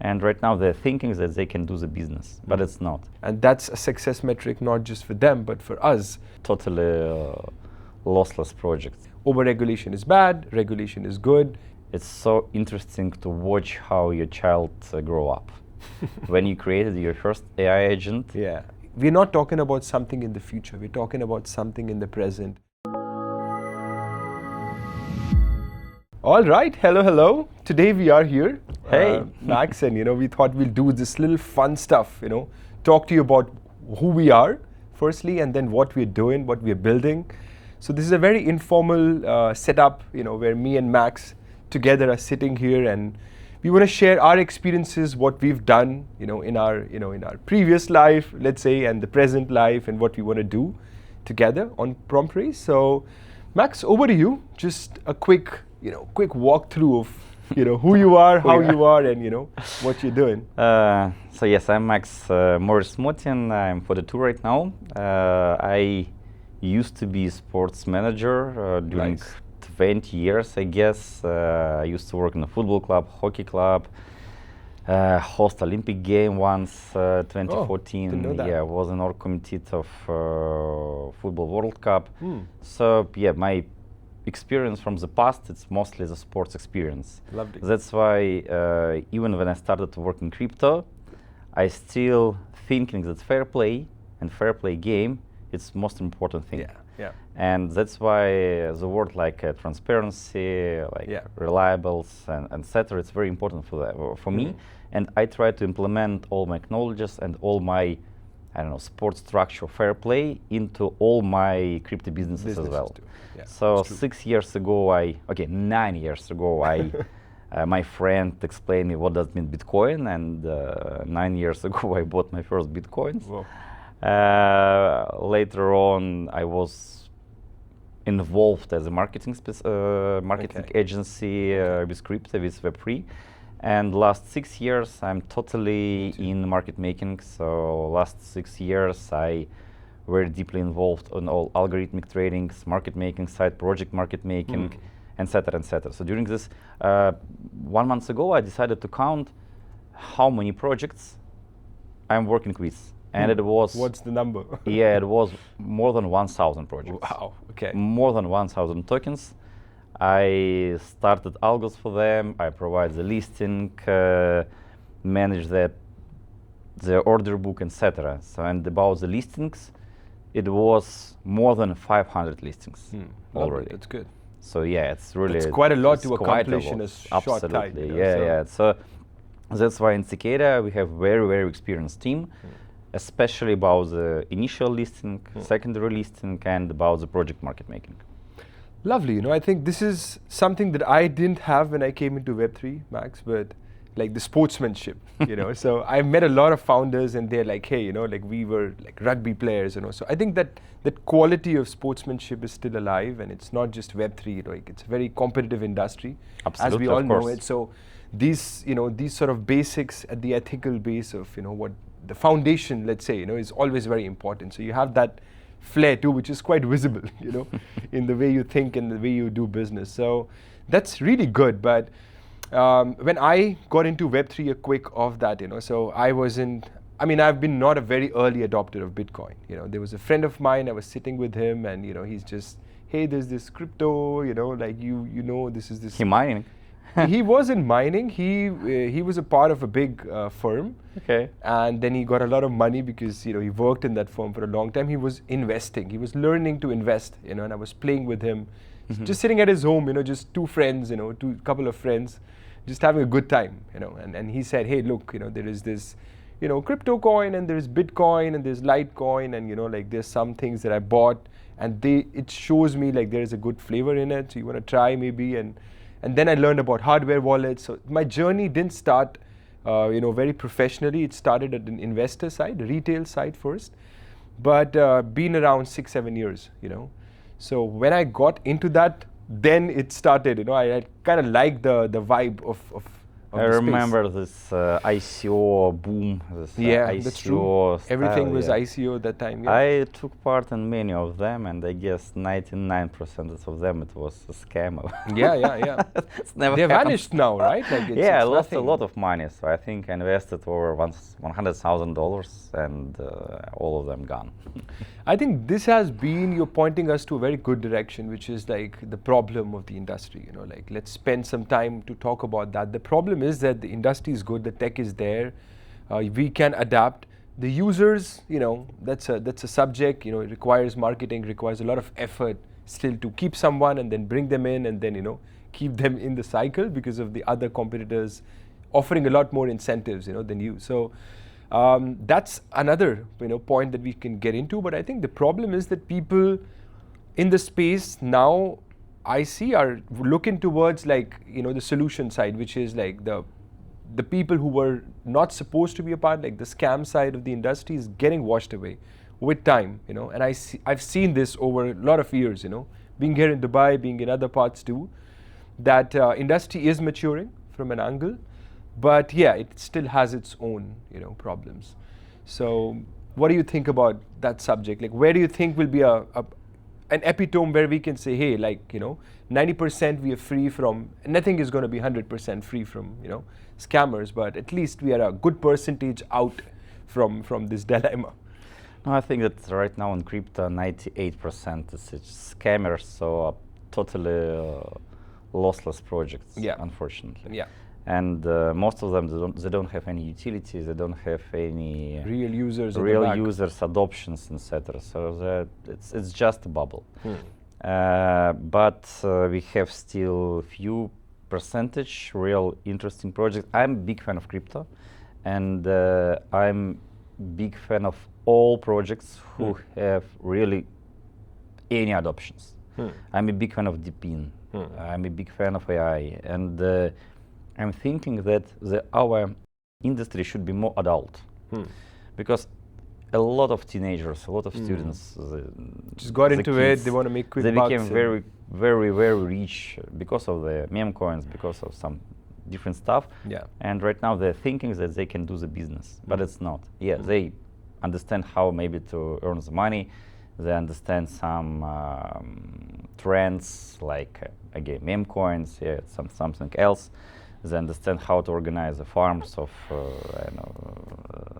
And right now they're thinking that they can do the business, but it's not. And that's a success metric not just for them, but for us. Totally lossless project. Over-regulation is bad, regulation is good. It's so interesting to watch how your child grow up. When you created your first AI agent. Yeah. We're not talking about something in the future, we're talking about something in the present. All right, hello. Today we are here, Hey. Max, and we thought we'll do this little fun stuff, talk to you about who we are, firstly, and then what we're doing, what we're building. So this is a very informal setup, where me and Max together are sitting here, and we want to share our experiences, what we've done, in our previous life, let's say, and the present life, and what we want to do together on Prompt Race. So, Max, over to you. Just a quick walkthrough of who you are, how you are, and what you're doing. So yes, I'm Max Morris-Motin. I'm 42 right now. I used to be a sports manager during 20 years, I guess. I used to work in a football club, hockey club, host Olympic game once, 2014. Didn't know that. Yeah, was an org committee of Football World Cup. So yeah, my experience from the past, it's mostly the sports experience. Lovely. That's why even when I started to work in crypto, I still thinking that fair play and fair play game, it's most important thing. Yeah. And that's why the word like transparency, like reliables, and etc. It's very important for me. And I try to implement all my knowledges and all my, sports structure, fair play into all my crypto businesses as well. Yeah, so 9 years ago, my friend explained me what does mean Bitcoin, and 9 years ago I bought my first Bitcoins. Later on, I was involved as a marketing agency with crypto, with Web3. And last 6 years, I'm totally in market making. So last 6 years, I very deeply involved in all algorithmic trading, market making, side project market making, etc., etc. So during this 1 month ago, I decided to count how many projects I'm working with. And it was... What's the number? Yeah, it was more than 1,000 projects. Wow, okay. More than 1,000 tokens. I started algos for them. I provide the listing, manage the order book, etc. So, and about the listings, it was more than 500 listings already. That's good. So yeah, it's really... It's quite a lot to accomplish in a short time. Absolutely, yeah. So that's why in Cicada we have very, very experienced team, especially about the initial listing, secondary listing, and about the project market making. Lovely. I think this is something that I didn't have when I came into Web3, Max, but like the sportsmanship, So I met a lot of founders, and they're like, hey, like we were like rugby players, So I think that quality of sportsmanship is still alive, and it's not just Web3, like it's a very competitive industry, absolutely, as we all know it. So these, these sort of basics at the ethical base of, what the foundation, let's say, is always very important. So you have that flair too, which is quite visible, in the way you think and the way you do business. So that's really good. But when I got into Web3 a quick of that, so I wasn't, I've been not a very early adopter of Bitcoin. There was a friend of mine, I was sitting with him, and he's just, hey, there's this crypto, like this is this. He mining. He wasn't mining. He was a part of a big firm. Okay. And then he got a lot of money because he worked in that firm for a long time. He was investing. He was learning to invest. And I was playing with him, just sitting at his home. Just two friends. Couple of friends, just having a good time. And he said, hey, look, there is this, crypto coin, and there's Bitcoin, and there's Litecoin, and like there's some things that I bought, and it shows me like there is a good flavor in it. So you want to try maybe. And then I learned about hardware wallets. So my journey didn't start, very professionally. It started at an investor side, retail side first, but been around 6-7 years, So when I got into that, then it started, I kind of liked the vibe of of I the remember this ICO boom, this Yeah, ICO that's true. style, Everything was yeah. ICO at that time. Yeah. I took part in many of them, and I guess 99% of them it was a scam. Yeah. It's never They happened. vanished now, right? Like Yeah, I it's lost a nothing. lot of money, so I think I invested over $100,000, and all of them gone. I think this has been, you're pointing us to a very good direction, which is like the problem of the industry. Like let's spend some time to talk about that. The problem is that the industry is good, the tech is there, we can adapt. The users, that's a subject. It requires marketing, requires a lot of effort still to keep someone and then bring them in and then keep them in the cycle because of the other competitors offering a lot more incentives than you. So that's another point that we can get into. But I think the problem is that people in the space now I see are looking towards like the solution side, which is like the people who were not supposed to be a part, like the scam side of the industry, is getting washed away with time. And I've seen this over a lot of years. Being here in Dubai, being in other parts too, that industry is maturing from an angle. But yeah, it still has its own, problems. So what do you think about that subject? Like, where do you think will be an epitome where we can say, hey, like, 90% we are free from, nothing is going to be 100% free from, scammers, but at least we are a good percentage out from this dilemma. No, I think that right now in crypto, 98% is scammers, so totally lossless projects, Yeah. Unfortunately. Yeah. And most of them, they don't have any utility, they don't have any real users, adoptions, etc. So it's just a bubble. But we have still few percentage real interesting projects. I'm a big fan of crypto, and I'm big fan of all projects who have really any adoptions. I'm a big fan of DeepIn. I'm a big fan of AI, and I'm thinking that our industry should be more adult, because a lot of teenagers, a lot of students just got into kids, it. They want to make quick they bucks. They became very, very, very rich because of the meme coins, because of some different stuff. Yeah. And right now they're thinking that they can do the business, but it's not. Yeah, they understand how maybe to earn the money. They understand some trends like again meme coins, yeah, something else. They understand how to organize the farms of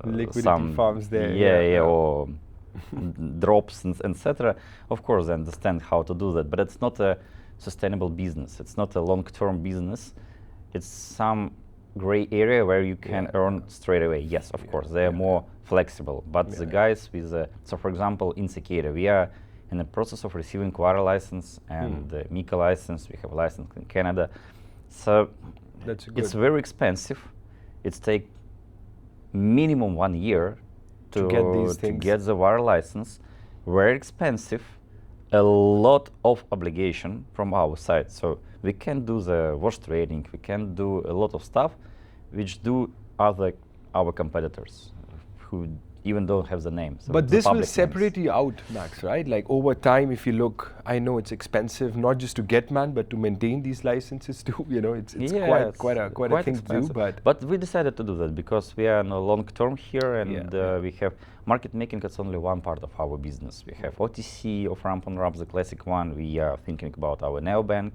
liquidity farms there. Yeah, or drops and etc. Of course, they understand how to do that, but it's not a sustainable business. It's not a long-term business. It's some gray area where you can earn straight away. Yes, of course, they are more flexible. But the guys with so for example, in Cicada, we are in the process of receiving Quora license and the Mika license. We have a license in Canada, so it's very expensive. It takes minimum 1 year to get these things. To get the wire license. Very expensive. A lot of obligation from our side. So we can do the wash trading. We can do a lot of stuff, which do our competitors who even don't have the name. So but this will separate you out, Max, right? Like over time, if you look, I know it's expensive, not just to get but to maintain these licenses too. It's quite a thing expensive. to do. But we decided to do that because we are in a long term here, and we have market making. It's only one part of our business. We have OTC, off ramp on ramp, the classic one. We are thinking about our neobank.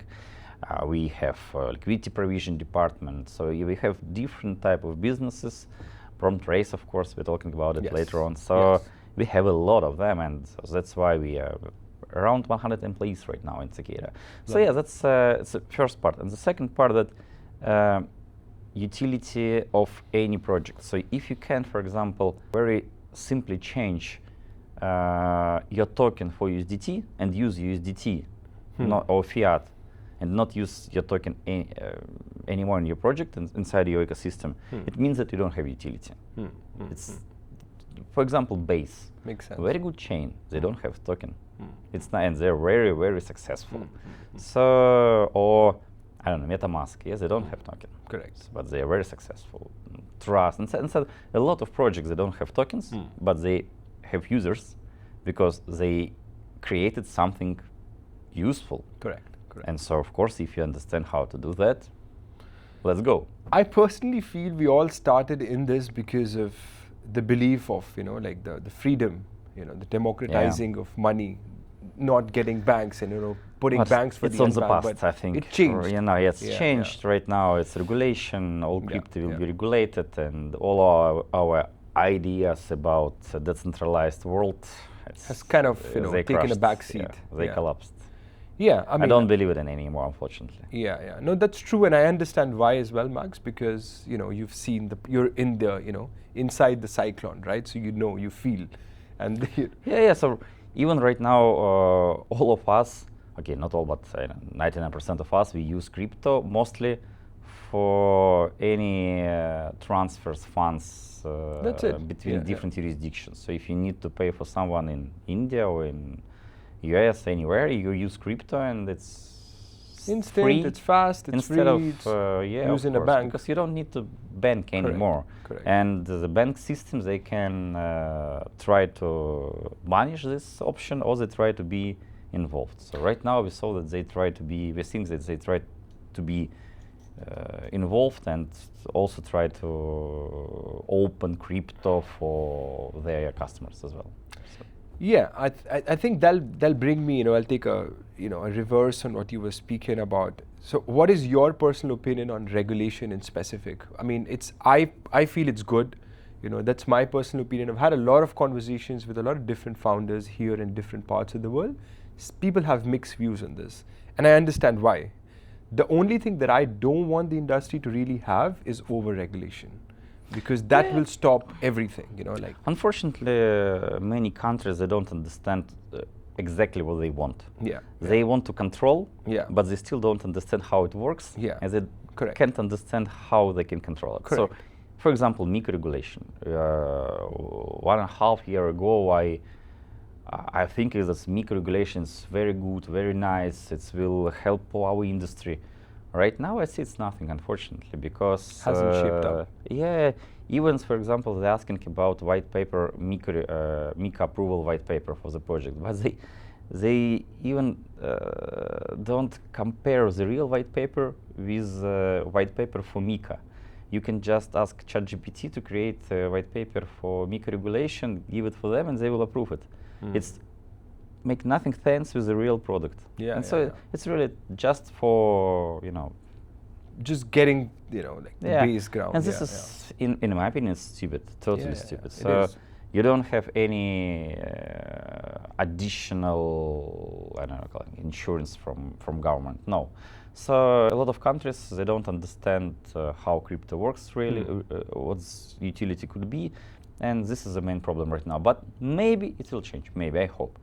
We have liquidity provision department. So we have different type of businesses. Prompt race, of course, we're talking about it later on. So we have a lot of them, and so that's why we are around 100 employees right now in Cicada. So yeah, that's it's the first part. And the second part, that utility of any project. So if you can, for example, very simply change your token for USDT and use USDT or fiat, and not use your token anymore in your project and inside your ecosystem, it means that you don't have utility. It's, for example, Base. Makes sense. Very good chain. They don't have token. It's not, and they're very, very successful. So, or I don't know, MetaMask. Yes, they don't have token. Correct. But they are very successful. Trust, and so a lot of projects, they don't have tokens, but they have users because they created something useful. Correct. And so, of course, if you understand how to do that, let's go. I personally feel we all started in this because of the belief of, like the freedom, the democratizing of money, not getting banks and, putting But banks for it's the on the unbanked, past, but I think. it changed. It's changed right now. It's regulation. All crypto will be regulated, and all our ideas about a decentralized world has kind of they taken crashed. a back seat. They collapsed. Yeah, I mean, I don't believe it in anymore, unfortunately. Yeah. No, that's true, and I understand why as well, Max, because you've seen you're in the inside the cyclone, right? So you feel, and So even right now, all of us, okay, not all, but 99% of us, we use crypto mostly for any transfers, funds between different jurisdictions. So if you need to pay for someone in India or in US, anywhere, you use crypto, and it's instant, free. it's fast, it's instead free, of using of a bank. because you don't need to bank anymore. Correct. And the bank systems, they can try to manage this option, or they try to be involved. So right now we saw that we think that they try to be involved and also try to open crypto for their customers as well. So. Yeah, I think that'll bring me, I'll take a reverse on what you were speaking about. So what is your personal opinion on regulation in specific? I mean, I feel it's good. That's my personal opinion. I've had a lot of conversations with a lot of different founders here in different parts of the world. People have mixed views on this, and I understand why. The only thing that I don't want the industry to really have is over-regulation, because that will stop everything, Unfortunately, many countries, they don't understand exactly what they want. They want to control, but they still don't understand how it works, and they can't understand how they can control it. So, for example, MiCA regulation. 1.5 years ago, I think that MiCA regulation is very good, very nice. It will help our industry. Right now, I see it's nothing, unfortunately, because hasn't shaped up. Even, for example, they're asking about white paper, MiCA approval white paper for the project, but they even don't compare the real white paper with white paper for MiCA. You can just ask ChatGPT to create a white paper for MiCA regulation, give it for them, and they will approve it. It's make nothing sense with the real product. It's really just for just getting the base ground. And this is in my opinion, it's stupid, totally stupid. So you don't have any additional, I don't know, insurance from government. No. So a lot of countries, they don't understand how crypto works really, what utility could be, and this is the main problem right now. But maybe it will change. Maybe, I hope.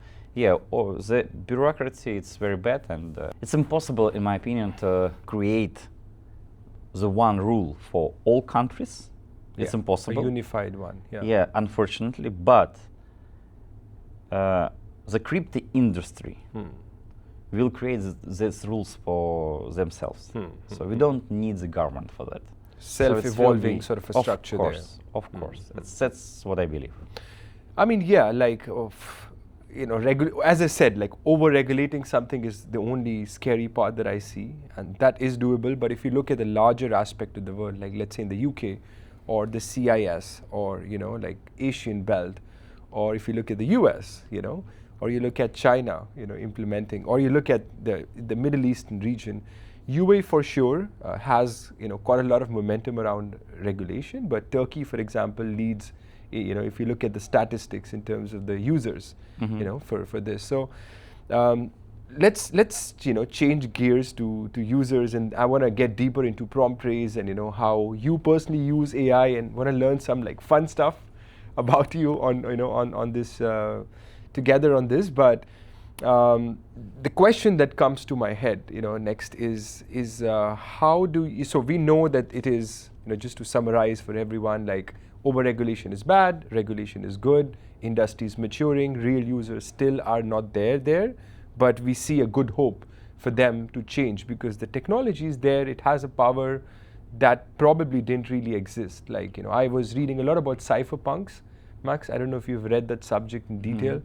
Or the bureaucracy, it's very bad, and it's impossible, in my opinion, to create the one rule for all countries. It's impossible. A unified one. Unfortunately, but the crypto industry will create these rules for themselves. So we don't need the government for that. Self-evolving sort of a structure there. Of course. That's what I believe. I mean, as I said, over-regulating something is the only scary part that I see, and that is doable. But if you look at the larger aspect of the world, like let's say in the UK, or the CIS, or Asian belt, or if you look at the US, or you look at China, implementing, or you look at the Middle Eastern region, UAE for sure has quite a lot of momentum around regulation, but Turkey, for example, leads. If you look at the statistics in terms of the users, for this. So let's change gears to users, and I want to get deeper into prompt praise and how you personally use AI, and want to learn some fun stuff about you on this together on this. But the question that comes to my head next is how do you, so we know that it is just to summarize for everyone, over-regulation is bad, regulation is good, industry is maturing, real users still are not there, but we see a good hope for them to change because the technology is there, it has a power that probably didn't really exist. I was reading a lot about cypherpunks, Max, I don't know if you've read that subject in detail,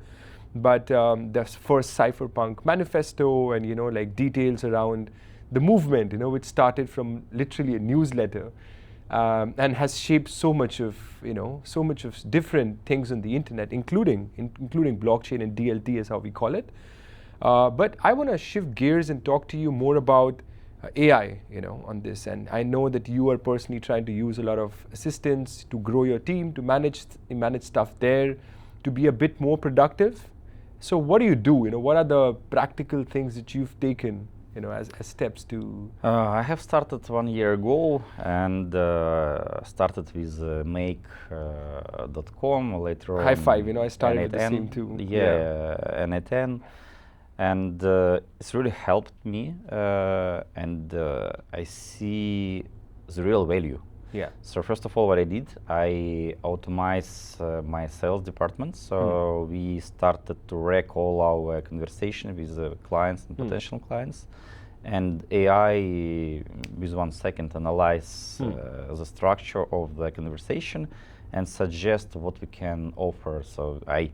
but the first cypherpunk manifesto and details around the movement, which started from literally a newsletter, and has shaped so much of different things on the internet, including blockchain and DLT is how we call it. But I want to shift gears and talk to you more about AI, on this. And I know that you are personally trying to use a lot of assistants to grow your team, to manage stuff there, to be a bit more productive. So what do you do? What are the practical things that you've taken, as steps to? I have started 1 year ago and started with make.com. Later on, high five. I started with the same too. Yeah, N10. And it's really helped me, and I see the real value. Yeah. So first of all, what I did, I automized my sales department. So we started to rack all our conversation with clients and potential clients, and AI, with 1 second, analyze the structure of the conversation and suggest what we can offer. So I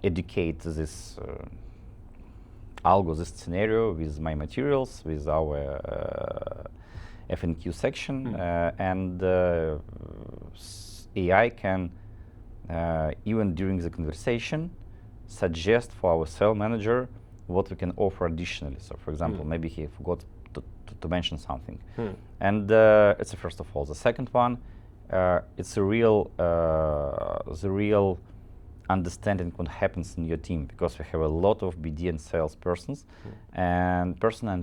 educate this algo, this scenario with my materials, with our FNQ section, and AI can, even during the conversation, suggest for our sales manager what we can offer additionally. So, for example, maybe he forgot to mention something. And it's the first of all. The second one, it's a real, the real understanding what happens in your team, because we have a lot of BD and sales persons, and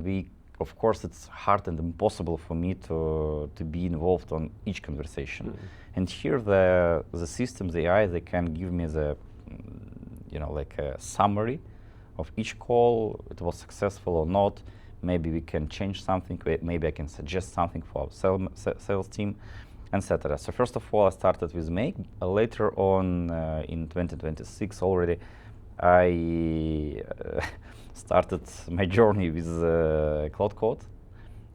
we, of course, it's hard and impossible for me to be involved on each conversation. And here the systems, the AI, they can give me the, like a summary of each call. It was successful or not. Maybe we can change something. Maybe I can suggest something for our sales team, etc. So first of all, I started with Make. Later on, in 2026 already, I started my journey with Claude,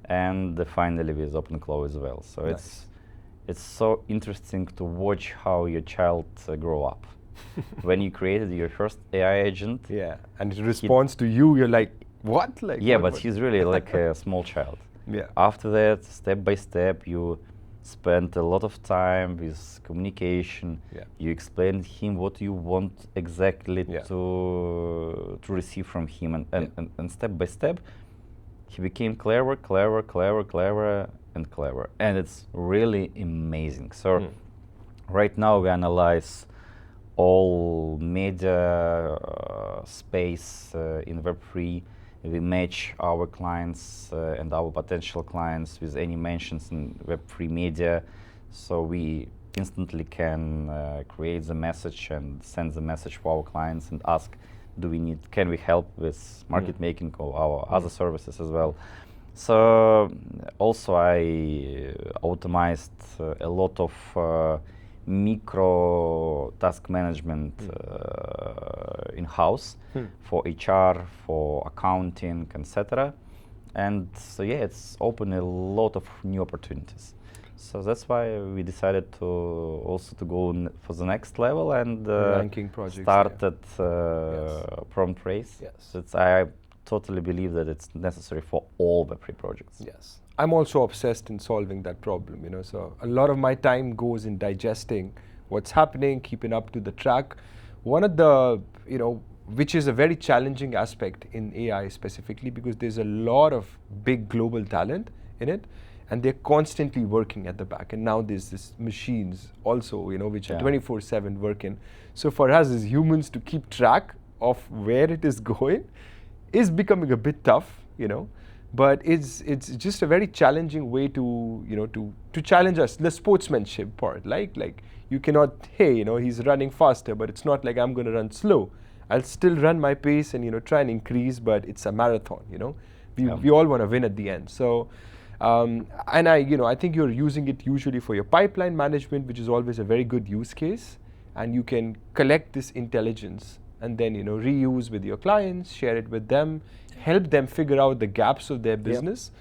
and finally with OpenClaw as well. So nice. It's so interesting to watch how your child grow up. When you created your first AI agent, yeah, and it responds to you, you're like, what? Like, yeah, what? But he's really like a small child. Yeah. After that, step by step, you spend a lot of time with communication. Yeah. You explain him what you want exactly to receive from him, and step by step, he became clever, and it's really amazing. So right now we analyze all media space in Web3. We match our clients and our potential clients with any mentions in Web3 media, so we instantly can create the message and send the message for our clients and ask, can we help with market making or our other services as well. So also I automated a lot of micro task management in-house for HR, for accounting, etc. And so yeah, it's opened a lot of new opportunities. So that's why we decided to also to go for the next level and ranking projects, started prompt race. Yes. I totally believe that it's necessary for all Web3 projects. Yes. I'm also obsessed in solving that problem, so a lot of my time goes in digesting what's happening, keeping up to the track. One of the, which is a very challenging aspect in AI specifically, because there's a lot of big global talent in it, and they're constantly working at the back. And now there's this machines also, which are 24/7 working. So for us as humans to keep track of where it is going is becoming a bit tough, But it's just a very challenging way to challenge us, the sportsmanship part. Like you cannot, hey, he's running faster, but it's not like I'm going to run slow. I'll still run my pace and try and increase, but it's a marathon. We all want to win at the end. So, and I think you're using it usually for your pipeline management, which is always a very good use case, and you can collect this intelligence and then reuse with your clients, share it with them, help them figure out the gaps of their business.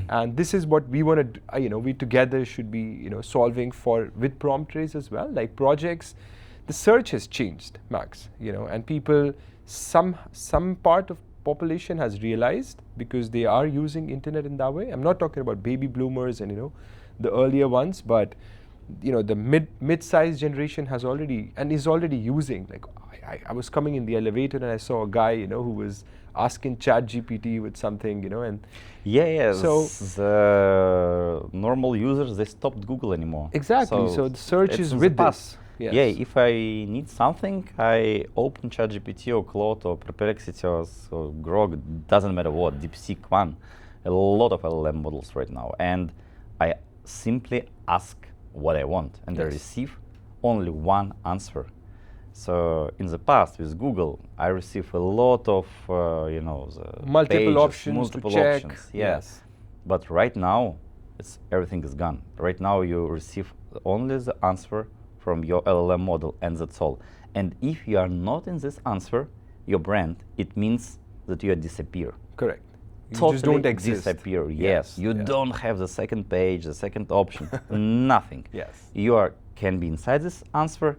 And this is what we want to we together should be solving for with prompt race as well. Like projects, the search has changed, Max, and people, some part of population has realized, because they are using internet in that way. I'm not talking about baby bloomers and the earlier ones, but the mid-sized generation has already and is already using. Like I was coming in the elevator and I saw a guy who was asking ChatGPT with something, and Yeah, so the normal users, they stopped Google anymore. exactly. So the search it's is in the with past. this. Yes. Yeah, if I need something, I open ChatGPT or Claude or Perplexity or Grok, doesn't matter what, DeepSeek one, a lot of LLM models right now, and I simply ask what I want, and I Yes. receive only one answer. So in the past with Google, I receive a lot of the Multiple pages, options multiple to check. options. Yeah. Yes. But right now, everything is gone. Right now, you receive only the answer from your LLM model, and that's all. And if you are not in this answer, your brand, it means that you disappear. Correct. You Totally just don't exist. disappear. Yes. Yes, you Yeah. don't have the second page, the second option, nothing. Yes. You can be inside this answer,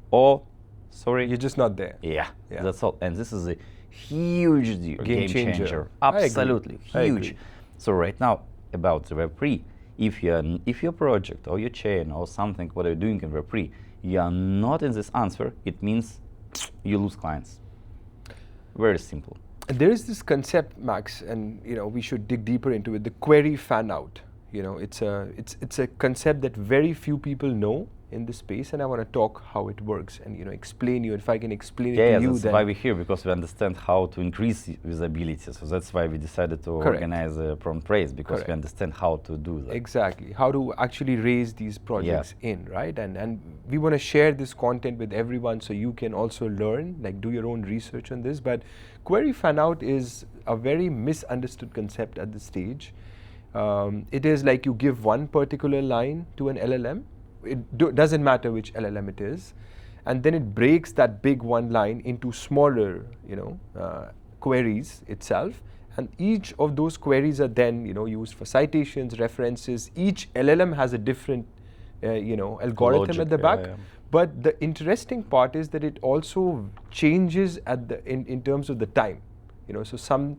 or sorry, You're just not there. yeah, Yeah. that's all. And this is a huge game changer. changer. I agree. Absolutely I huge. agree. So right now about the Web3, if your project or your chain or something, what you're doing in Web3, you are not in this answer, it means you lose clients. Very simple. There is this concept, Max, and we should dig deeper into it. The query fan out. It's a concept that very few people know in this space, and I want to talk how it works and explain you. If I can explain it to you, that's then why we're here, because we understand how to increase visibility. So that's why we decided to Correct. organize a prompt praise, because Correct. we understand how to do that. Exactly. How to actually raise these projects in, right? And we want to share this content with everyone so you can also learn, like do your own research on this. But query fan out is a very misunderstood concept at this stage. It is like you give one particular line to an LLM. It doesn't matter which LLM it is. And then it breaks that big one line into smaller, queries itself. And each of those queries are then, used for citations, references. Each LLM has a different, algorithm Logic, at the back. yeah. But the interesting part is that it also changes at in terms of the time. So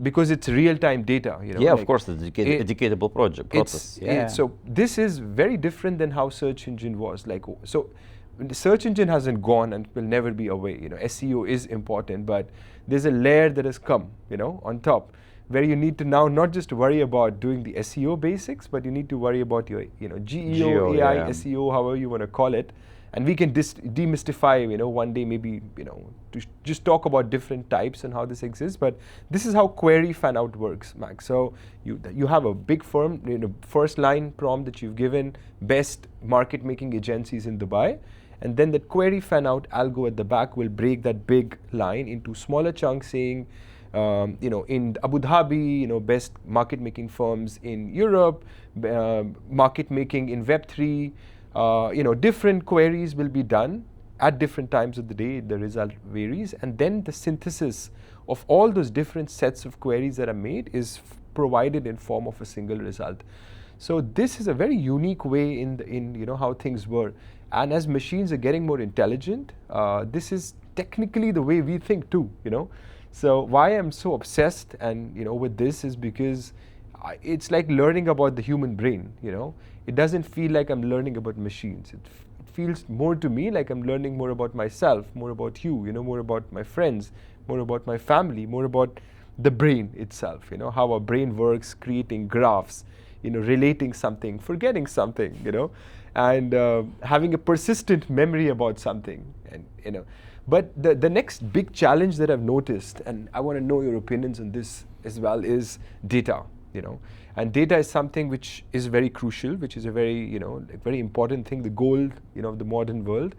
because it's real-time data. Yeah, of course, it's educatable process. So this is very different than how search engine was. So the search engine hasn't gone and will never be away. SEO is important, but there's a layer that has come, on top, where you need to now not just worry about doing the SEO basics, but you need to worry about your, GEO, AI, SEO, however you want to call it. And we can demystify, one day maybe, to just talk about different types and how this exists. But this is how query fan out works, Max. So you have a big firm, first line prompt that you've given, best market making agencies in Dubai. And then the query fan out algo at the back will break that big line into smaller chunks, saying, in Abu Dhabi, best market making firms in Europe, market making in Web3. Different queries will be done at different times of the day. The result varies, and then the synthesis of all those different sets of queries that are made is provided in form of a single result. So this is a very unique way in how things were. And as machines are getting more intelligent, this is technically the way we think too. So why I'm so obsessed and with this is because it's like learning about the human brain. It doesn't feel like I'm learning about machines. It feels more to me like I'm learning more about myself, more about you, more about my friends, more about my family, more about the brain itself, how our brain works, creating graphs, relating something, forgetting something, and having a persistent memory about something. And but the next big challenge that I've noticed, and I want to know your opinions on this as well, is data. And data is something which is very crucial, which is a very, very important thing, the gold, of the modern world.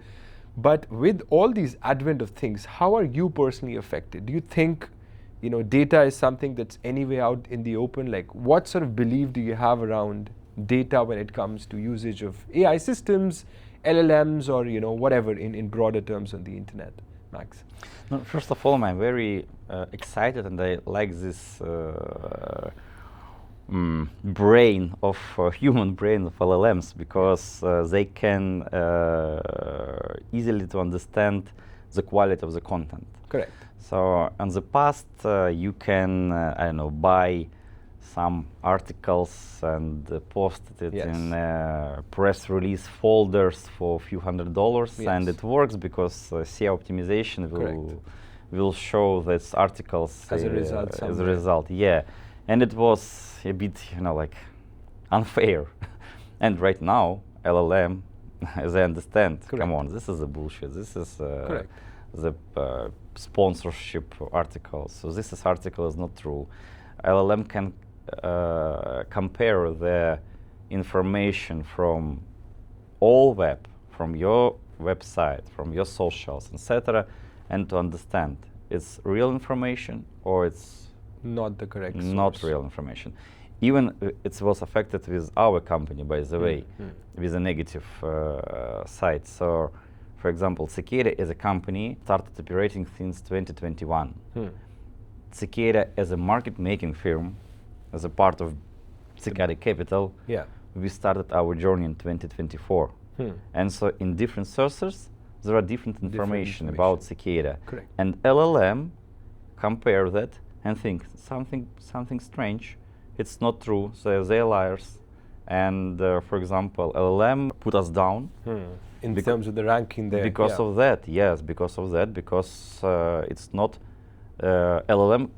But with all these advent of things, how are you personally affected? Do you think, data is something that's anyway out in the open? Like, what sort of belief do you have around data when it comes to usage of AI systems, LLMs, or, whatever in broader terms on the internet, Max? No, first of all, I'm very excited, and I like this brain of human brain of LLMs, because they can easily to understand the quality of the content. Correct. So in the past, you can, I don't know, buy some articles and post it Yes. in press release folders for a few $100s, Yes. and it works because SEO optimization will show these articles as a result. as a result, yeah. And it was a bit, like unfair. And right now, LLM, as I understand, Correct. come on, this is a bullshit. This is Correct. the sponsorship article. So this article is not true. LLM can compare the information from all web, from your website, from your socials, etc., and to understand it's real information or it's Not the correct source. not real information. Even it was affected with our company, by the way, with a negative side. So, for example, Cicada as a company started operating since 2021. Cicada as a market-making firm, as a part of Cicada Capital, we started our journey in 2024. And so in different sources, there are different information about Cicada. Correct. And LLM compare that and think something strange. It's not true, so they're liars. And for example, LLM put us down. In terms of the ranking there. Because of that, yes, because of that, because it's not, LLM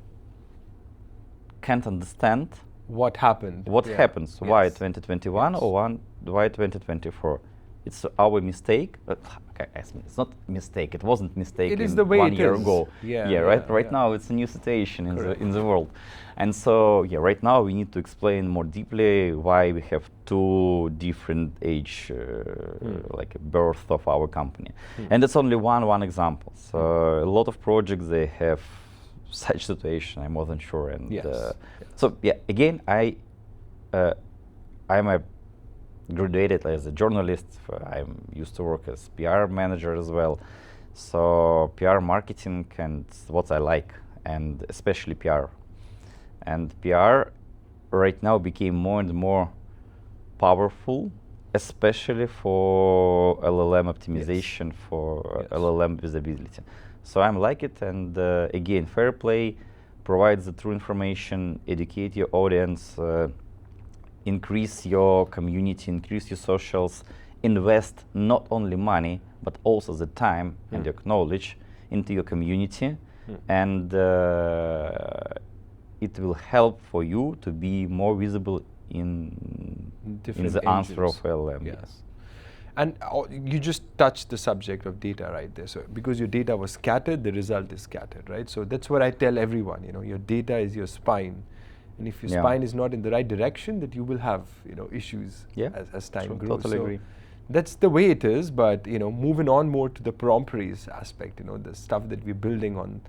can't understand what happened. What happens, why 2021 or why 2024. It's our mistake. Okay, it's not mistake. It wasn't mistake. It is the way 1 it year is. ago. Right now it's a new situation in the world, and so right now we need to explain more deeply why we have two different age, like birth of our company, and it's only one example. So a lot of projects they have such situation. I'm more than sure, and so again I'm a graduated as a journalist. I used to work as PR manager as well. So PR marketing and what I like, and especially PR. And PR right now became more and more powerful, especially for LLM optimization, for LLM visibility. So I like it, and again, fair play provides the true information, educate your audience, increase your community, increase your socials, invest not only money, but also the time and your knowledge into your community, and it will help for you to be more visible in the answer of LLM. Yes. And you just touched the subject of data right there. So because your data was scattered, the result is scattered, right? So that's what I tell everyone, your data is your spine. And if your spine is not in the right direction, that you will have, issues as time grows. Totally agree. That's the way it is, but, moving on more to the prompteries aspect, the stuff that we're building on,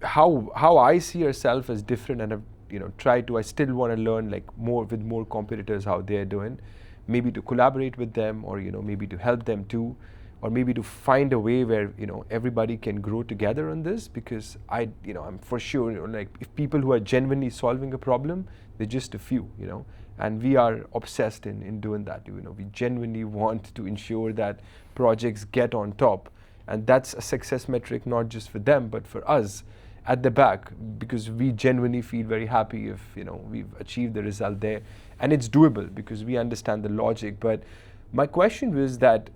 how I see ourselves as different, and I still want to learn like more with more competitors how they're doing, maybe to collaborate with them, or, maybe to help them too, or maybe to find a way where everybody can grow together on this, because I'm for sure like if people who are genuinely solving a problem, they're just a few, and we are obsessed in doing that. We genuinely want to ensure that projects get on top, and that's a success metric not just for them but for us at the back, because we genuinely feel very happy if we've achieved the result there, and it's doable because we understand the logic. But my question was that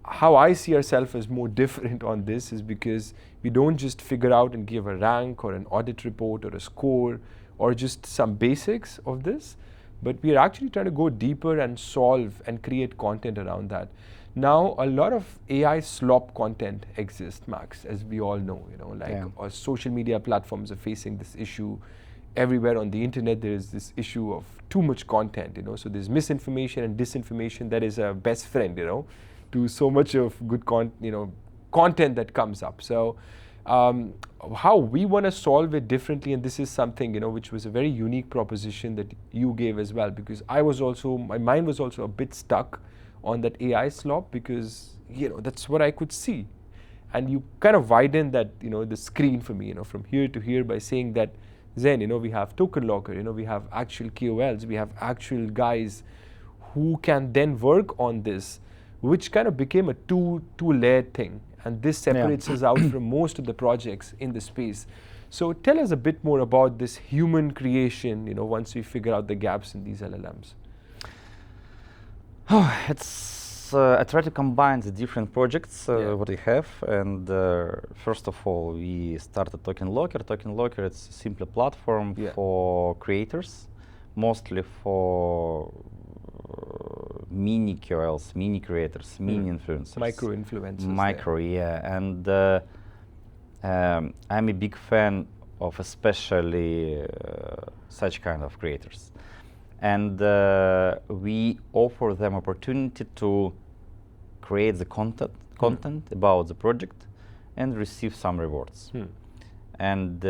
how I see ourselves as more different on this is because we don't just figure out and give a rank or an audit report or a score or just some basics of this, but we are actually trying to go deeper and solve and create content around that. Now, a lot of AI slop content exists, Max, as we all know, our social media platforms are facing this issue. Everywhere on the internet, there is this issue of too much content, so there's misinformation and disinformation that is a best friend, to so much of good content that comes up. So how we want to solve it differently, and this is something which was a very unique proposition that you gave as well, because my mind was also a bit stuck on that AI slop, because that's what I could see, and you kind of widen that the screen for me from here to here by saying that Zen, we have token locker, we have actual KOLs, we have actual guys who can then work on this which kind of became a two-layered thing. And this separates us out from most of the projects in the space. So tell us a bit more about this human creation, once we figure out the gaps in these LLMs. I try to combine the different projects what we have, and first of all, we started Token Locker. Token Locker, it's a simple platform for creators, mostly for mini QLs, mini creators, mini influencers. Micro-influencers. And I'm a big fan of especially such kind of creators. And we offer them opportunity to create the content about the project and receive some rewards. And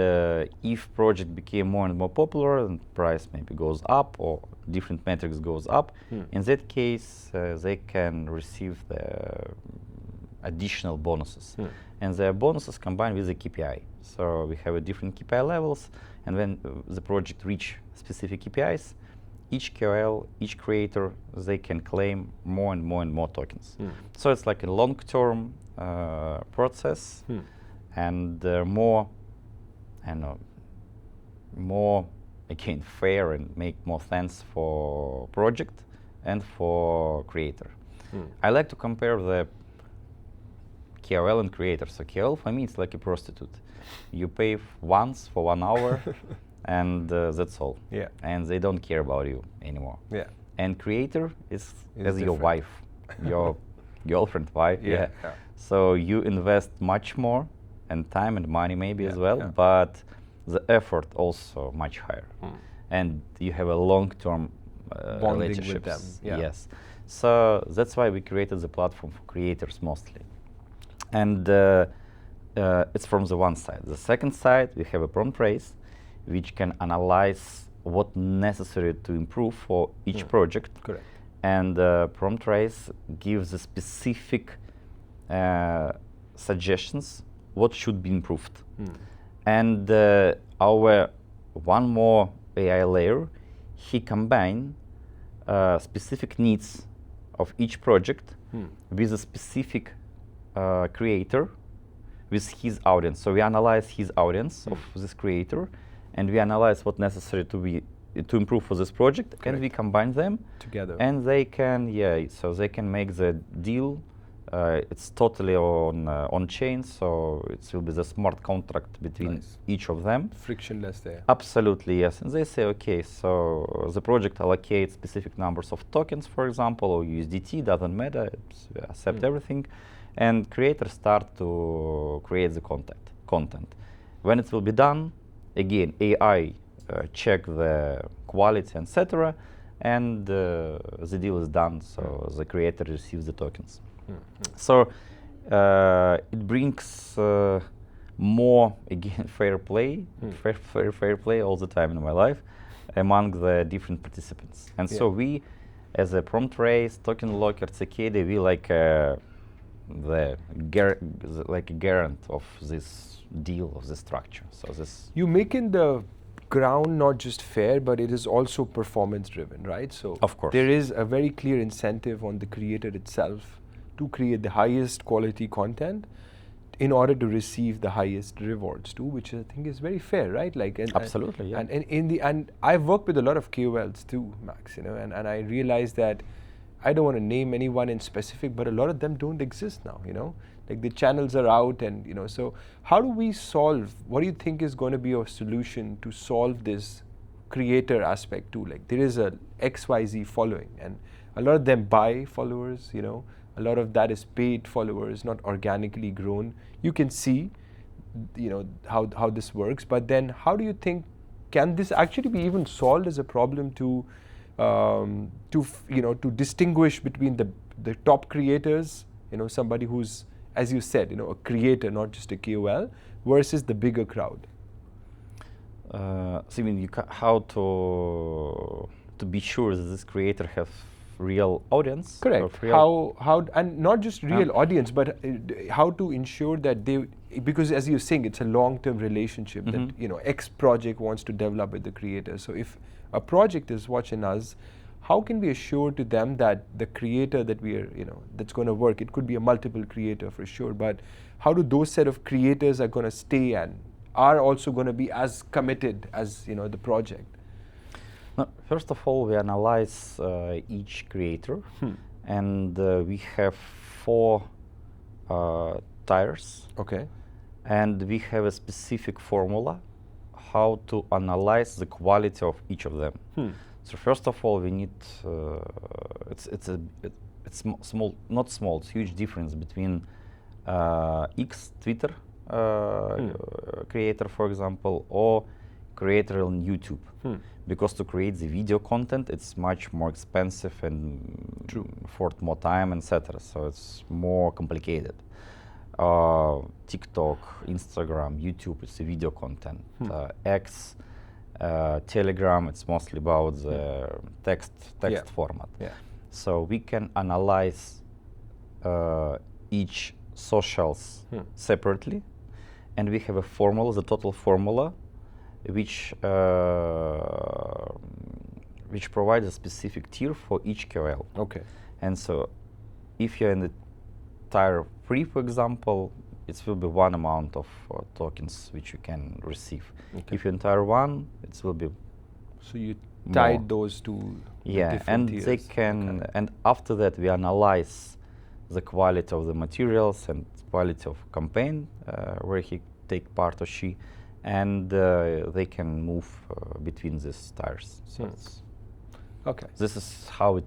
if project became more and more popular, and price maybe goes up or different metrics goes up, in that case they can receive the additional bonuses. And the bonuses combined with the KPI. So we have a different KPI levels, and when the project reach specific KPIs, each QL, each creator, they can claim more and more and more tokens. So it's like a long-term process, and more, more again fair and make more sense for project and for creator. I like to compare the KOL and creator. So KOL for me it's like a prostitute. You pay once for 1 hour. And that's all. And they don't care about you anymore. And creator is as your wife, your girlfriend, wife. So you invest much more, and time and money maybe as well, but the effort also much higher. And you have a long-term relationship with them. Yes. So that's why we created the platform for creators mostly. And it's from the one side. The second side, we have a prompt trace, which can analyze what necessary to improve for each project. And prompt trace gives the specific suggestions what should be improved. And our one more AI layer, he combine specific needs of each project with a specific creator with his audience. So we analyze his audience of this creator, and we analyze what necessary to improve for this project, and we combine them together. And they can, so they can make the deal. It's totally on chain, so it will be the smart contract between each of them. Frictionless there. Absolutely, yes. And they say, okay, so the project allocates specific numbers of tokens, for example, or USDT, doesn't matter, accept everything. And creators start to create the content. When it will be done, again, AI check the quality, etc., and the deal is done, so the creator receives the tokens. So it brings more, again, fair play, fair play all the time in my life among the different participants. And so we, as a prompt trace, token locker, cicada, we like the guarant of this deal, of this structure. So this you make in the ground not just fair, but it is also performance driven, right? So of course there is a very clear incentive on the creator itself to create the highest quality content in order to receive the highest rewards too, which I think is very fair, right? Like, absolutely, and and I've worked with a lot of KOLs too, Max, and I realized that I don't want to name anyone in specific, but a lot of them don't exist now, like the channels are out, and so how do we solve, what do you think is going to be a solution to solve this creator aspect too? Like there is a XYZ following, and a lot of them buy followers, a lot of that is paid followers, not organically grown. You can see, how this works, but then how do you think, can this actually be even solved as a problem to distinguish between the top creators, somebody who's, as you said, a creator, not just a KOL, versus the bigger crowd? So you mean how to be sure that this creator has real audience? Correct. How and not just real audience, but how to ensure that they, because as you're saying, it's a long-term relationship that X project wants to develop with the creator. So if a project is watching us, how can we assure to them that the creator that we are, that's going to work, it could be a multiple creator for sure, but how do those set of creators are going to stay and are also going to be as committed as, the project? No, first of all, we analyze each creator, and we have 4 tiers. Okay. And we have a specific formula how to analyze the quality of each of them. So first of all, we need it's small, not small. It's huge difference between X Twitter creator, for example, or creator on YouTube. Because to create the video content, it's much more expensive and for more time, etc. So it's more complicated. TikTok, Instagram, YouTube, it's the video content. X, Telegram, it's mostly about the text format. So we can analyze each socials separately, and we have a formula, the total formula, which provides a specific tier for each QL. Okay. And so, if you're in the tier 3, for example, it will be one amount of tokens which you can receive. If you're in tier 1, it will be. So you tied those two. And tiers. They can. And after that, we analyze the quality of the materials and quality of campaign where he take part or she, and they can move between these tiers. So this is how it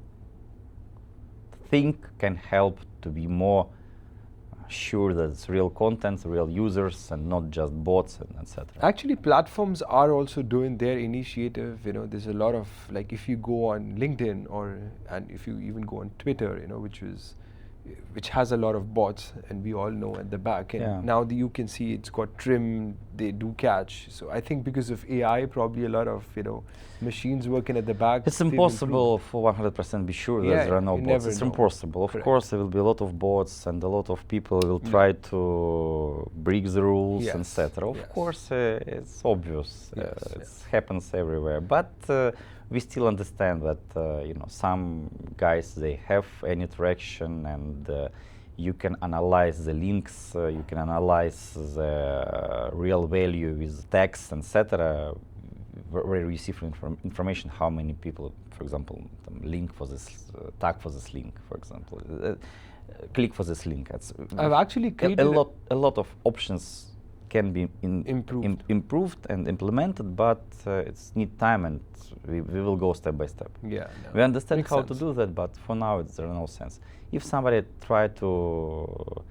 can help to be more sure that it's real content, real users, and not just bots and etc. Actually, platforms are also doing their initiative. There's a lot of, like, if you go on LinkedIn and if you even go on Twitter, which has a lot of bots, and we all know at the back. And now you can see it's got trim, they do catch. So I think because of AI, probably a lot of machines working at the back. It's impossible for 100% be sure that there are no bots. It's impossible. Of course, there will be a lot of bots, and a lot of people will try to break the rules, etc. Of course, it's obvious. It happens everywhere. But we still understand that some guys, they have any traction, and you can analyze the links, you can analyze the real value with text, etc. Where you receive information, how many people, for example, link for this, tag for this link, for example, click for this link. I've actually created a lot of options can be improved and implemented, but it's need time, and we will go step by step. We understand how to do that, but for now there's no sense. If somebody try to,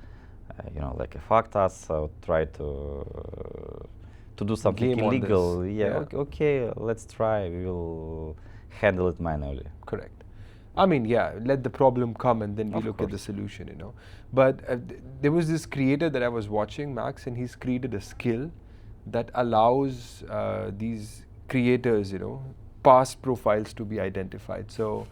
like affect us or try to do something illegal, okay, let's try. We will handle it manually. Correct. I mean, let the problem come and then we look at the solution, But there was this creator that I was watching, Max, and he's created a skill that allows these creators, past profiles to be identified. So,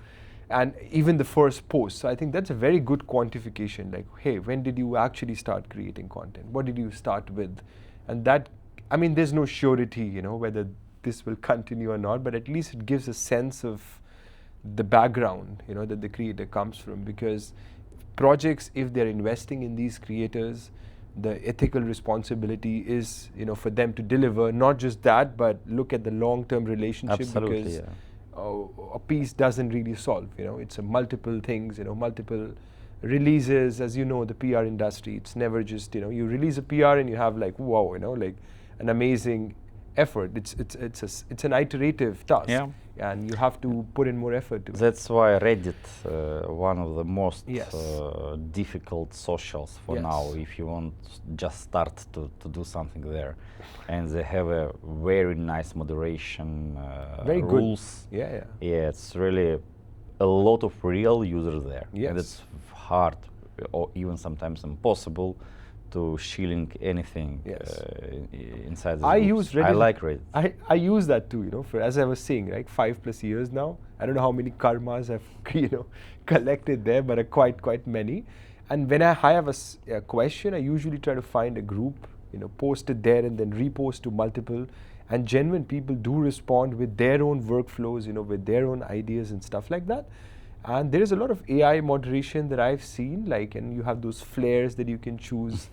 and even the first post. So I think that's a very good quantification. Like, hey, when did you actually start creating content? What did you start with? And that, I mean, there's no surety, whether this will continue or not, but at least it gives a sense of the background, that the creator comes from. Because projects, if they're investing in these creators, the ethical responsibility is, for them to deliver, not just that, but look at the long-term relationship. Absolutely, because a piece doesn't really solve, it's a multiple things, multiple releases. As you know, the PR industry, it's never just, you release a PR and you have like, wow, like an amazing effort. It's an iterative task, and you have to put in more effort to it. That's why Reddit, one of the most difficult socials for now, if you want just start to do something there. And they have a very nice moderation rules. It's really a lot of real users there. And it's hard or even sometimes impossible to shilling anything inside the groups. I like Reddit. I use that too, for, as I was saying, like 5+ years now. I don't know how many karmas I've collected there, but quite many. And when I have a question, I usually try to find a group, post it there and then repost to multiple. and genuine people do respond with their own workflows, with their own ideas and stuff like that. And there is a lot of AI moderation that I've seen, and you have those flares that you can choose.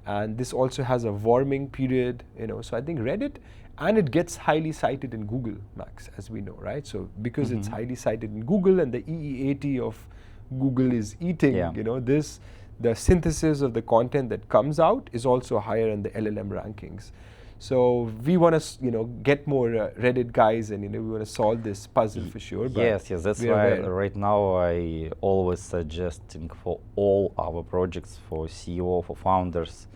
And this also has a warming period, So I think Reddit, and it gets highly cited in Google, Max, as we know, right? So because it's highly cited in Google and the EE80 of Google is eating, the synthesis of the content that comes out is also higher in the LLM rankings. So we want to, get more Reddit guys, and we want to solve this puzzle for sure. Yes, that's why right now I always suggesting for all our projects, for CEO, for founders,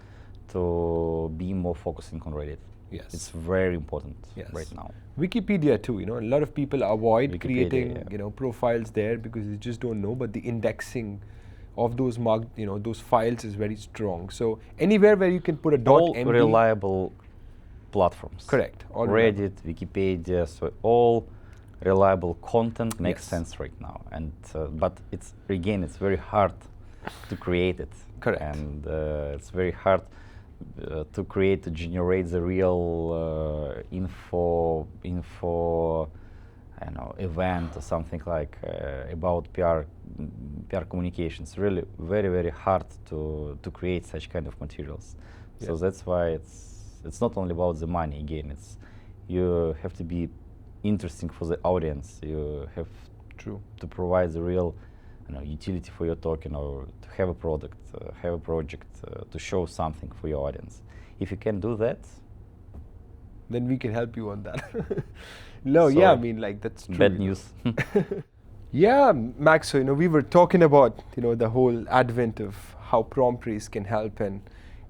to be more focusing on Reddit. Yes, it's very important right now. Wikipedia too, a lot of people avoid creating, profiles there because they just don't know. But the indexing of those those files is very strong. So anywhere where you can put a .md, reliable platforms. Correct. All Reddit, Wikipedia, so all reliable content makes sense right now. And but it's very hard to create it. Correct. And it's very hard to generate the real info, I don't know, event or something like about PR communications. Really, very, very hard to create such kind of materials. So that's why it's not only about the money. Again, you have to be interesting for the audience. You have to provide the real, utility for your token, or to have a product, have a project, to show something for your audience. If you can do that, then we can help you on that. No, sorry. yeah, I mean, that's true. Bad news. Yeah, Max, so we were talking about the whole advent of how prompt trace can help, and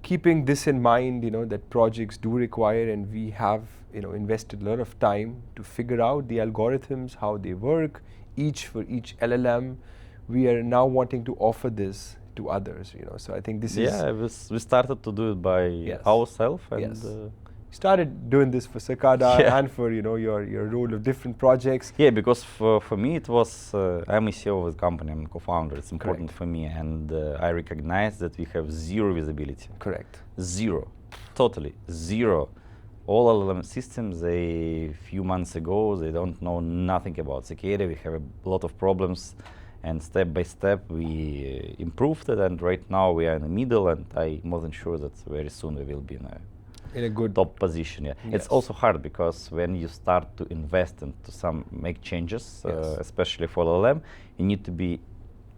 keeping this in mind, that projects do require, and we have invested a lot of time to figure out the algorithms, how they work, for each LLM. We are now wanting to offer this to others, so I think this is... we started to do it by ourselves, and started doing this for Cicada and for your role of different projects. Yeah, because for me it was I'm a CEO of the company, I'm a co-founder. It's important for me, and I recognize that we have zero visibility. Correct. Zero, totally zero. All LLM systems, a few months ago, they don't know nothing about security. We have a lot of problems, and step by step we improved it. And right now we are in the middle, and I'm more than sure that very soon we will be in a good top position. It's also hard because when you start to invest into make changes, especially for LLM, you need to be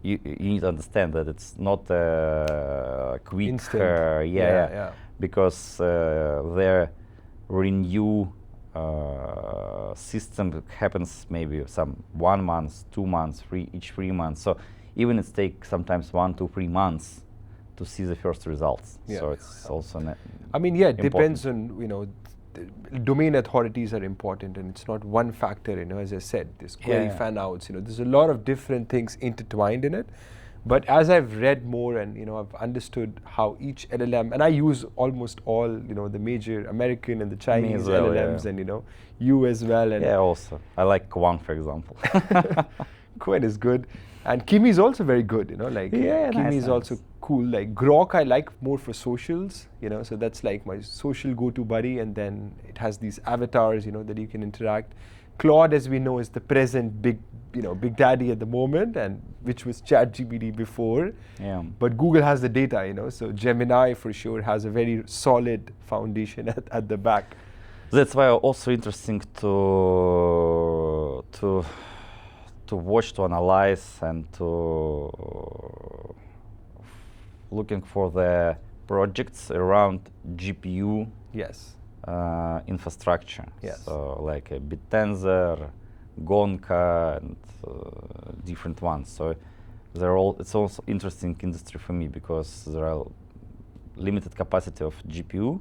you need to understand that it's not a quick because their renew system happens maybe 1 month, 2 months, each 3 months. So even it takes sometimes 1 to 3 months to see the first results. So it's also it depends on the domain authorities are important, and it's not one factor. As I said, this query fan outs. There's a lot of different things intertwined in it. But as I've read more and I've understood how each LLM, and I use almost all the major American and the Chinese LLMs, and you as well. And also I like Claude, for example. Claude is good, and Kimi is also very good. Kimi is also cool. Like Grok, I like more for socials. So that's like my social go-to buddy, and then it has these avatars, that you can interact. Claude, as we know, is the present big daddy at the moment, and which was ChatGPT before. But Google has the data, so Gemini for sure has a very solid foundation at the back. That's why also interesting to watch, to analyze, and to looking for the projects around GPU. Infrastructure. So like a Bittensor, Gonka, and different ones. So it's also interesting industry for me because there are limited capacity of GPU,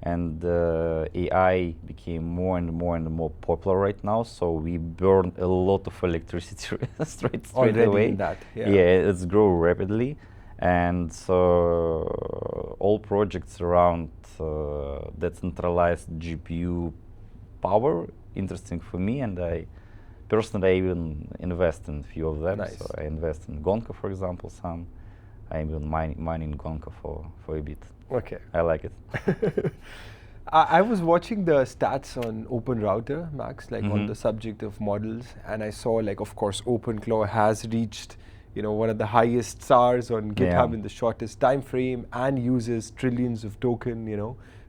and AI became more and more popular right now. So we burn a lot of electricity straight away. It's grow rapidly, and so all projects around decentralized GPU power interesting for me, and I personally even invest in a few of them. So I invest in Gonka, for example, some. I even mining Gonka for a bit. Okay. I like it. I was watching the stats on Open Router, Max, like on the subject of models, and I saw, like, of course, OpenClaw has reached, one of the highest SARs on GitHub in the shortest time frame, and uses trillions of token,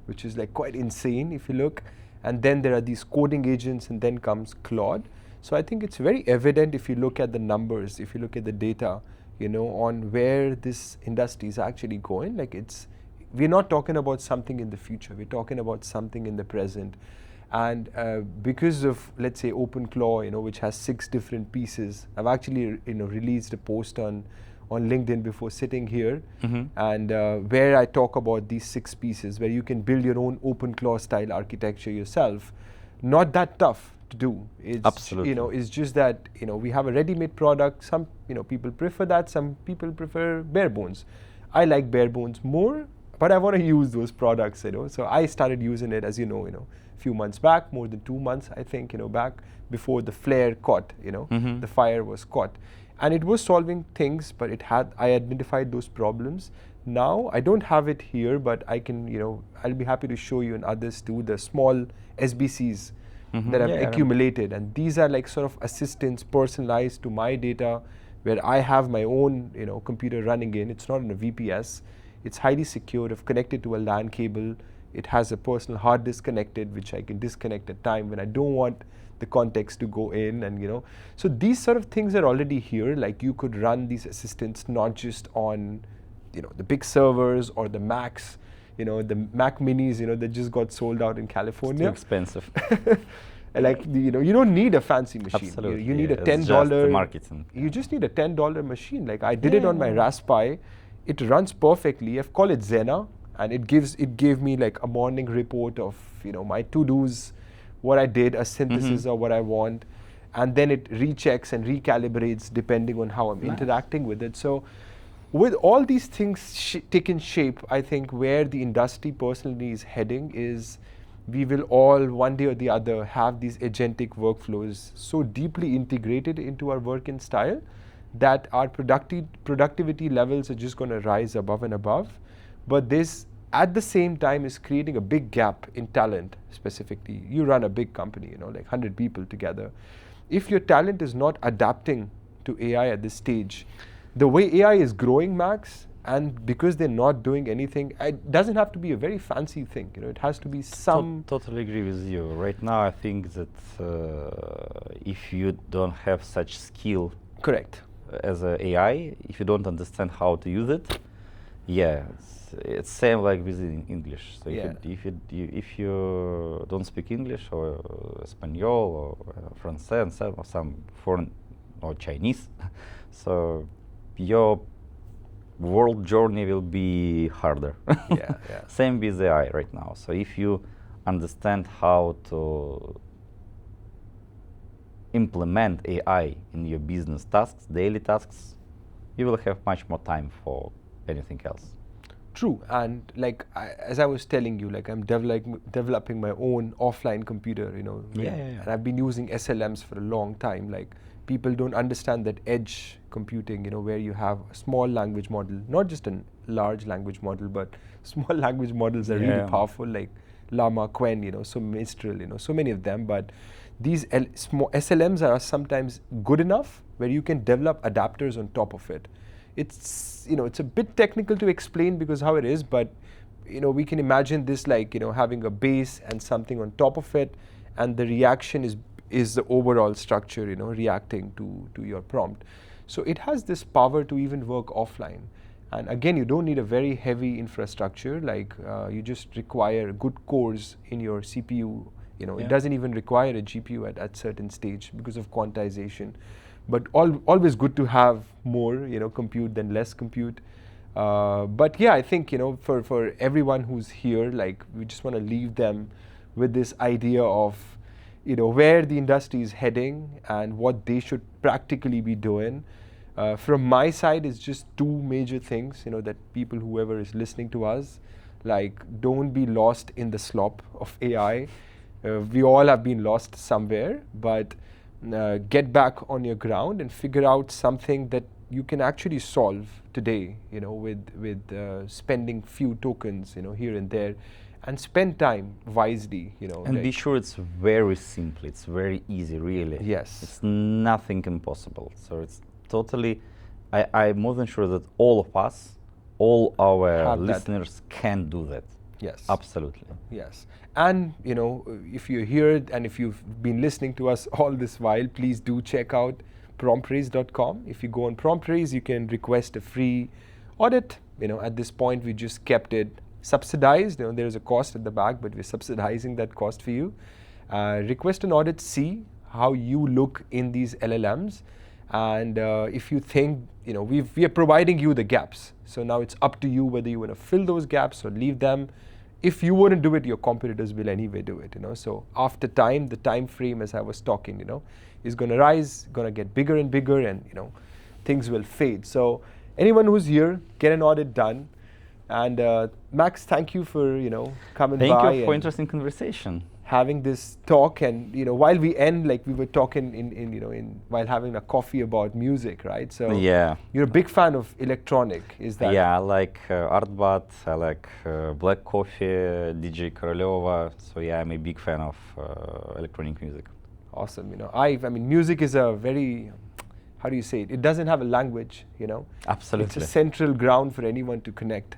which is like quite insane if you look. And then there are these coding agents, and then comes Claude. So I think it's very evident if you look at the numbers, if you look at the data, on where this industry is actually going. Like, we're not talking about something in the future, we're talking about something in the present. And because of, let's say, OpenClaw, which has 6 different pieces, I've actually, released a post on LinkedIn before sitting here, and where I talk about these 6 pieces, where you can build your own OpenClaw style architecture yourself. Not that tough to do. It's, Absolutely. it's just that, we have a ready-made product. Some, people prefer that. Some people prefer bare bones. I like bare bones more, but I want to use those products, So I started using it, as a few months back, more than 2 months, I think, back before the flare caught, the fire was caught. And it was solving things, but I identified those problems. Now, I don't have it here, but I can, I'll be happy to show you and others too, the small SBCs that I've accumulated. And these are like sort of assistants personalized to my data, where I have my own, computer running in. It's not in a VPS. It's highly secure. I've connected to a LAN cable. It has a personal hard disk connected, which I can disconnect at time when I don't want the context to go in, and so these sort of things are already here. Like, you could run these assistants not just on, the big servers or the Macs, the Mac Minis, that just got sold out in California. It's too expensive. Like, you don't need a fancy machine. Absolutely. You need a $10. It's just the marketing. You just need a $10 machine. Like, I did it on my Raspberry. It runs perfectly. I've called it Zena, and it gave me like a morning report of, my to-dos, what I did, a synthesis of what I want, and then it rechecks and recalibrates depending on how I'm interacting with it. So with all these things taking shape, I think where the industry personally is heading is, we will all, one day or the other, have these agentic workflows so deeply integrated into our working style that our productivity levels are just going to rise above and above. But this, at the same time, is creating a big gap in talent. Specifically, you run a big company, like 100 people together. If your talent is not adapting to AI at this stage, the way AI is growing, Max, and because they're not doing anything, it doesn't have to be a very fancy thing. It has to be some. Totally agree with you. Right now, I think that if you don't have such skill, Correct, as a AI, if you don't understand how to use it, it's same like with English. So if you don't speak English or Espanol or Francais or some foreign or Chinese, so your world journey will be harder. Same with AI right now. So if you understand how to implement AI in your business tasks, daily tasks, you will have much more time for anything else. True, and like as I was telling you, like I'm developing my own offline computer, and I've been using SLMs for a long time. Like, people don't understand that edge computing, where you have a small language model, not just a large language model, but small language models are really powerful, like Llama, Quen, so Mistral, so many of them. But these small SLMs are sometimes good enough where you can develop adapters on top of it. It's, it's a bit technical to explain because how it is, but, we can imagine this like, having a base and something on top of it, and the reaction is the overall structure, reacting to your prompt. So it has this power to even work offline. And again, you don't need a very heavy infrastructure, like you just require good cores in your CPU. It doesn't even require a GPU at certain stage because of quantization. But always good to have more, compute than less compute. But yeah, I think, for everyone who's here, like, we just want to leave them with this idea of, where the industry is heading and what they should practically be doing. From my side, it's just 2 major things, that people, whoever is listening to us, like, don't be lost in the slop of AI. We all have been lost somewhere, but get back on your ground and figure out something that you can actually solve today, with spending few tokens, here and there, and spend time wisely, And be sure it's very simple, it's very easy, really. Yes. It's nothing impossible. So it's totally, I'm more than sure that all of us, all our Have that. listeners can do that. Yes. Absolutely. Yes. And, if you're here and if you've been listening to us all this while, please do check out promptraise.com. If you go on promptraise, you can request a free audit. At this point, we just kept it subsidized. There is a cost at the back, but we're subsidizing that cost for you. Request an audit, see how you look in these LLMs. And if you think, we are providing you the gaps. So now it's up to you whether you want to fill those gaps or leave them. If you wouldn't do it, your competitors will anyway do it. So after time, the time frame, as I was talking, is going to rise, going to get bigger and bigger, and things will fade. So anyone who's here, get an audit done. And Max, thank you for coming by. Thank you for interesting conversation. Having this talk, and while we end, like we were talking in while having a coffee about music, right? So yeah, you're a big fan of electronic, is that? Yeah, I like Artbat, I like Black Coffee, DJ Koroleva. So yeah, I'm a big fan of electronic music. Awesome. I mean, music is a very, how do you say it? It doesn't have a language. Absolutely. It's a central ground for anyone to connect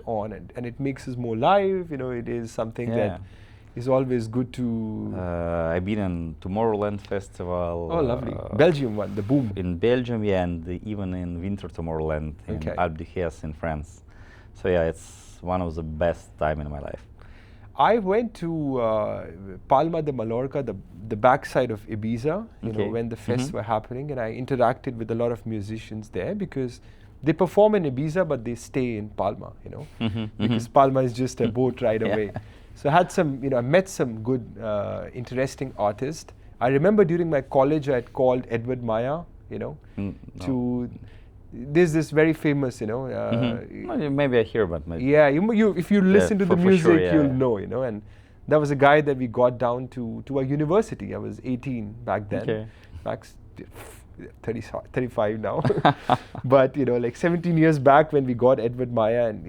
on, and it makes us more live. It is something that is always good to. I've been in Tomorrowland Festival. Oh, lovely. Belgium one, the Boom. In Belgium, yeah, and even in Winter Tomorrowland in Alpe d'Huez in France. So yeah, it's one of the best time in my life. I went to Palma de Mallorca, the backside of Ibiza, when the fests were happening, and I interacted with a lot of musicians there because they perform in Ibiza, but they stay in Palma, because Palma is just a boat ride away. So I had I met some good, interesting artists. I remember during my college, I had called Edward Maya, to. There's this very famous, maybe I hear about it. Yeah, if you listen to the music, sure, you'll know, and that was a guy that we got down to a university. I was 18 back then. Okay. Max, 35 now. But, like 17 years back when we got Edward Maya, and,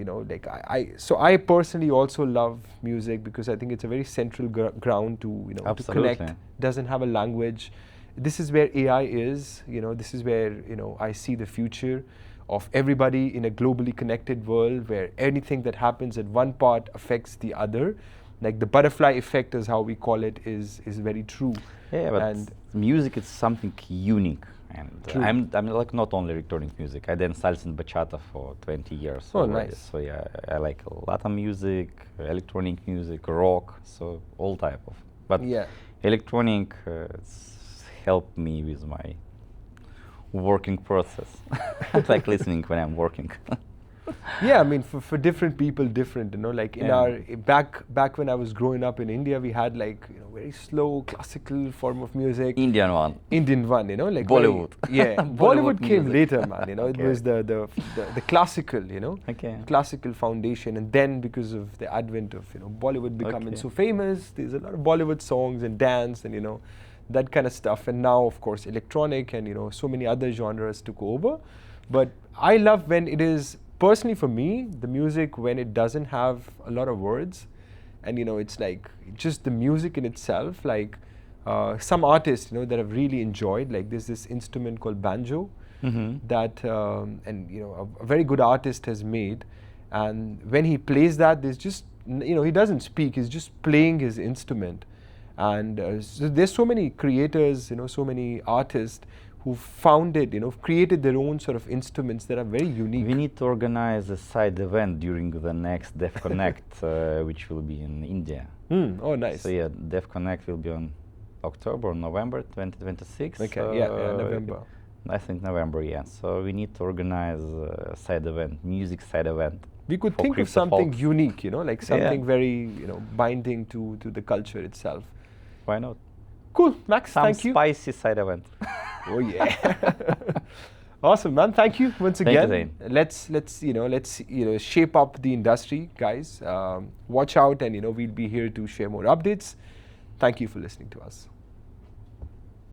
so I personally also love music because I think it's a very central ground to, to connect. Doesn't have a language. This is where AI is, this is where, I see the future of everybody in a globally connected world where anything that happens at one part affects the other. Like the butterfly effect is how we call it is very true. Yeah, but music is something unique. And I'm like not only electronic music. I danced salsa and bachata for 20 years. Oh, already. nice. So yeah, I like Latin music, electronic music, rock, so all type of. But electronic, it's help me with my working process. I like listening when I'm working. Yeah, I mean, for different people, different, like in our, back when I was growing up in India, we had like, very slow classical form of music. Indian one, like Bollywood. Bollywood came music. later, man, it was the classical, classical foundation. And then because of the advent of, Bollywood becoming so famous, there's a lot of Bollywood songs and dance and, that kind of stuff. And now, of course, electronic and, so many other genres took over. But I love when it is, personally for me, the music when it doesn't have a lot of words and, it's like just the music in itself, like some artists, that I've really enjoyed, like there's this instrument called banjo that, a very good artist has made. And when he plays that, there's just, he doesn't speak, he's just playing his instrument. And so there's so many creators, so many artists who founded, created their own sort of instruments that are very unique. We need to organize a side event during the next DEF Connect, which will be in India. Oh, nice. So yeah, DEF Connect will be on October or November 2026. Okay, November. I think November, yeah. So we need to organize a side event, music side event. We could think of something unique, like something very, binding to the culture itself. Why not? Cool, Max, thank you. Some spicy side event. Oh yeah. Awesome, man. Thank you once again. Thank you, let's shape up the industry, guys. Watch out, and we'll be here to share more updates. Thank you for listening to us.